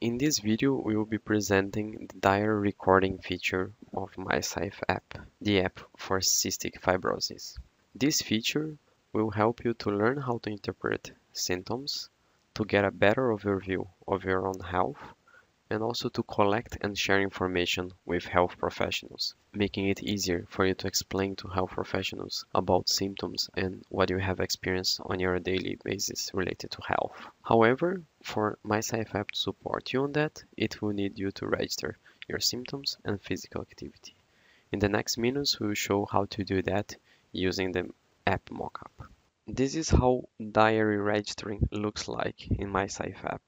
In this video, we will be presenting the diary recording feature of MySafe app, the app for cystic fibrosis. This feature will help you to learn how to interpret symptoms, to get a better overview of your own health, and also to collect and share information with health professionals, making it easier for you to explain to health professionals about symptoms and what you have experienced on your daily basis related to health. However, for MySafe app to support you on that, it will need you to register your symptoms and physical activity. In the next minutes, we will show how to do that using the app mockup. This is how diary registering looks like in MySafe app.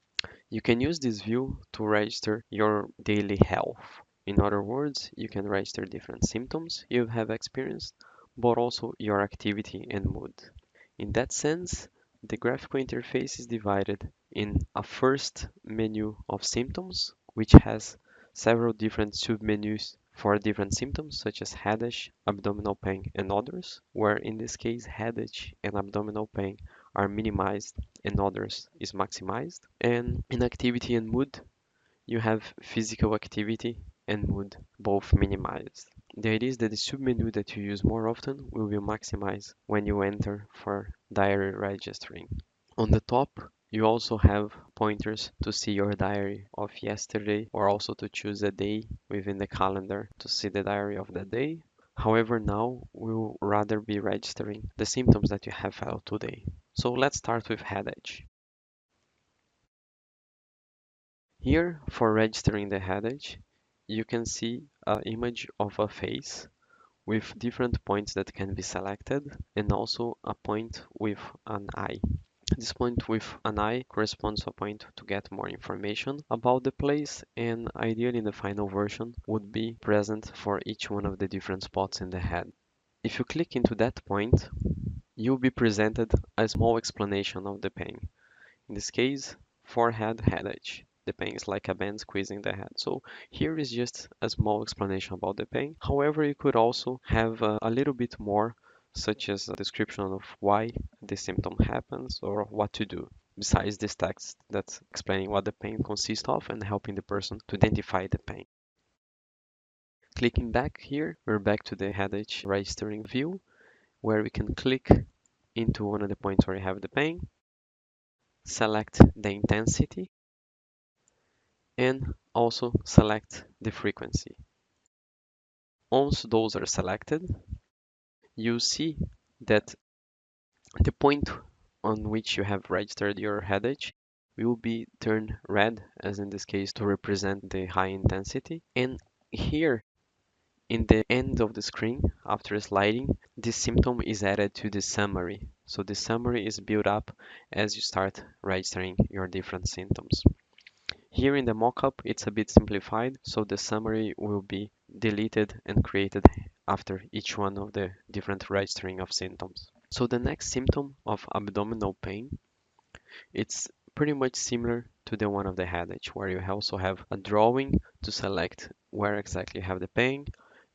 You can use this view to register your daily health. In other words, you can register different symptoms you have experienced, but also your activity and mood. In that sense, the graphical interface is divided in a first menu of symptoms, which has several different submenus for different symptoms such as headache, abdominal pain, and others, where in this case headache and abdominal pain are minimized and others is maximized. And in activity and mood, you have physical activity and mood both minimized. The idea is that the submenu that you use more often will be maximized when you enter for diary registering. On the top, you also have pointers to see your diary of yesterday or also to choose a day within the calendar to see the diary of that day. However, now we'll rather be registering the symptoms that you have felt today. So let's start with headache. Here, for registering the headache, you can see an image of a face with different points that can be selected and also a point with an eye. This point with an eye corresponds to a point to get more information about the place, and ideally the final version would be present for each one of the different spots in the head. If you click into that point, you'll be presented a small explanation of the pain. In this case, forehead headache. The pain is like a band squeezing the head. So here is just a small explanation about the pain. However, you could also have a little bit more, such as a description of why the symptom happens or what to do, besides this text that's explaining what the pain consists of and helping the person to identify the pain. Clicking back here, we're back to the headache registering view, where we can click into one of the points where you have the pain, select the intensity, and also select the frequency. Once those are selected, you see that the point on which you have registered your headache will be turned red, as in this case, to represent the high intensity. And here in the end of the screen, after sliding, this symptom is added to the summary. So the summary is built up as you start registering your different symptoms. Here in the mockup, it's a bit simplified, so the summary will be deleted and created after each one of the different registering of symptoms. So the next symptom of abdominal pain, it's pretty much similar to the one of the headache, where you also have a drawing to select where exactly you have the pain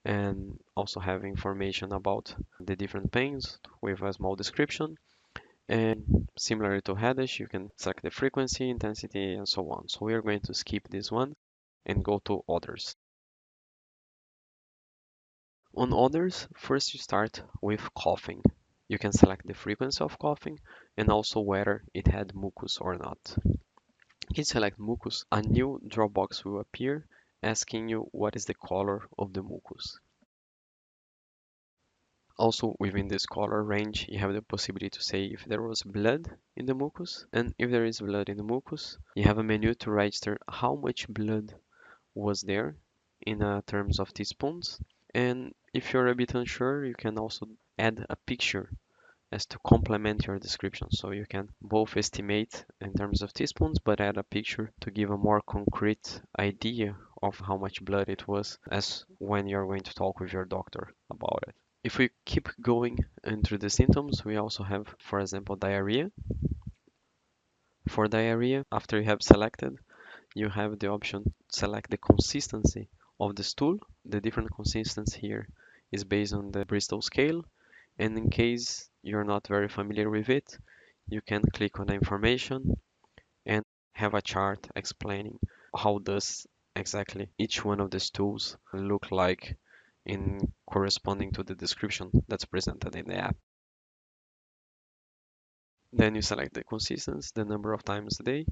and also have information about the different pains with a small description. And similar to headache, you can select the frequency, intensity, and so on. So we are going to skip this one and go to others. On others, first you start with coughing. You can select the frequency of coughing and also whether it had mucus or not. If you select mucus, a new drop box will appear asking you what is the color of the mucus. Also, within this color range, you have the possibility to say if there was blood in the mucus, and if there is blood in the mucus, you have a menu to register how much blood was there in terms of teaspoons. And if you're a bit unsure, you can also add a picture as to complement your description. So you can both estimate in terms of teaspoons, but add a picture to give a more concrete idea of how much blood it was as when you're going to talk with your doctor about it. If we keep going into the symptoms, we also have, for example, diarrhea. For diarrhea, after you have selected, you have the option to select the consistency of the stool. The different consistency here is based on the Bristol scale. And in case you're not very familiar with it, you can click on the information and have a chart explaining how does exactly each one of these tools look like in corresponding to the description that's presented in the app. Then you select the consistency, the number of times a day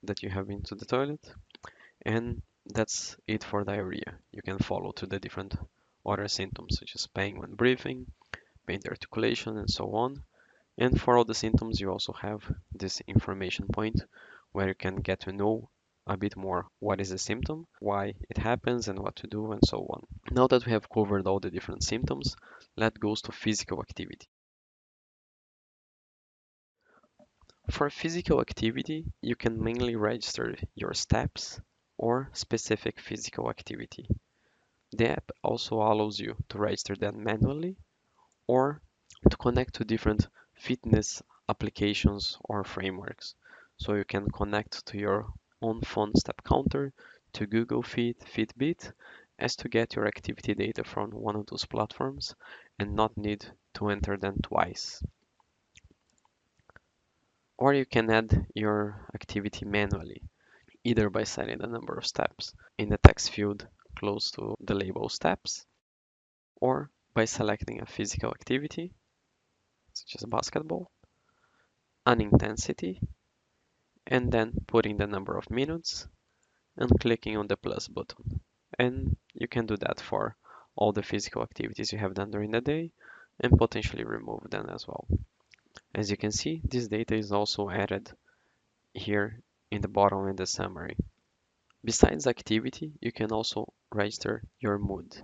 that you have been to the toilet, and that's it for diarrhea. You can follow to the different other symptoms such as pain when breathing, pain articulation, and so on. And for all the symptoms, you also have this information point where you can get to know a bit more what is the symptom, why it happens, and what to do, and so on. Now that we have covered all the different symptoms, let's go to physical activity. For physical activity, you can mainly register your steps or specific physical activity. The app also allows you to register them manually or to connect to different fitness applications or frameworks. So you can connect to your own phone step counter, to Google Fit, Fitbit, as to get your activity data from one of those platforms and not need to enter them twice. Or you can add your activity manually, either by setting the number of steps in the text field close to the label steps, or by selecting a physical activity, such as basketball, an intensity, and then putting the number of minutes and clicking on the plus button. And you can do that for all the physical activities you have done during the day and potentially remove them as well. As you can see, this data is also added here in the bottom in the summary. Besides activity, you can also register your mood.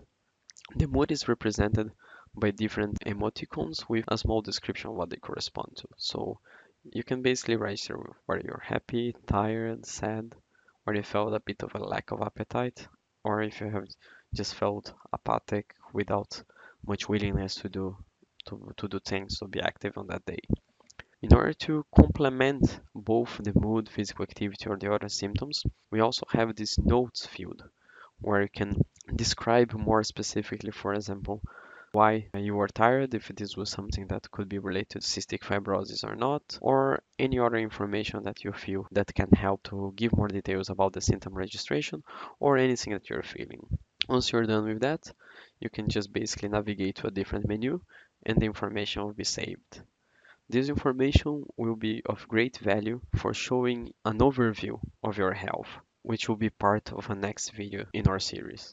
The mood is represented by different emoticons with a small description of what they correspond to. So you can basically register whether you're happy, tired, sad, or you felt a bit of a lack of appetite, or if you have just felt apathic without much willingness to do things, to be active on that day. In order to complement both the mood, physical activity, or the other symptoms, we also have this notes field where you can describe more specifically, for example, why you were tired, if this was something that could be related to cystic fibrosis or not, or any other information that you feel that can help to give more details about the symptom registration or anything that you're feeling. Once you're done with that, you can just basically navigate to a different menu and the information will be saved. This information will be of great value for showing an overview of your health, which will be part of a next video in our series.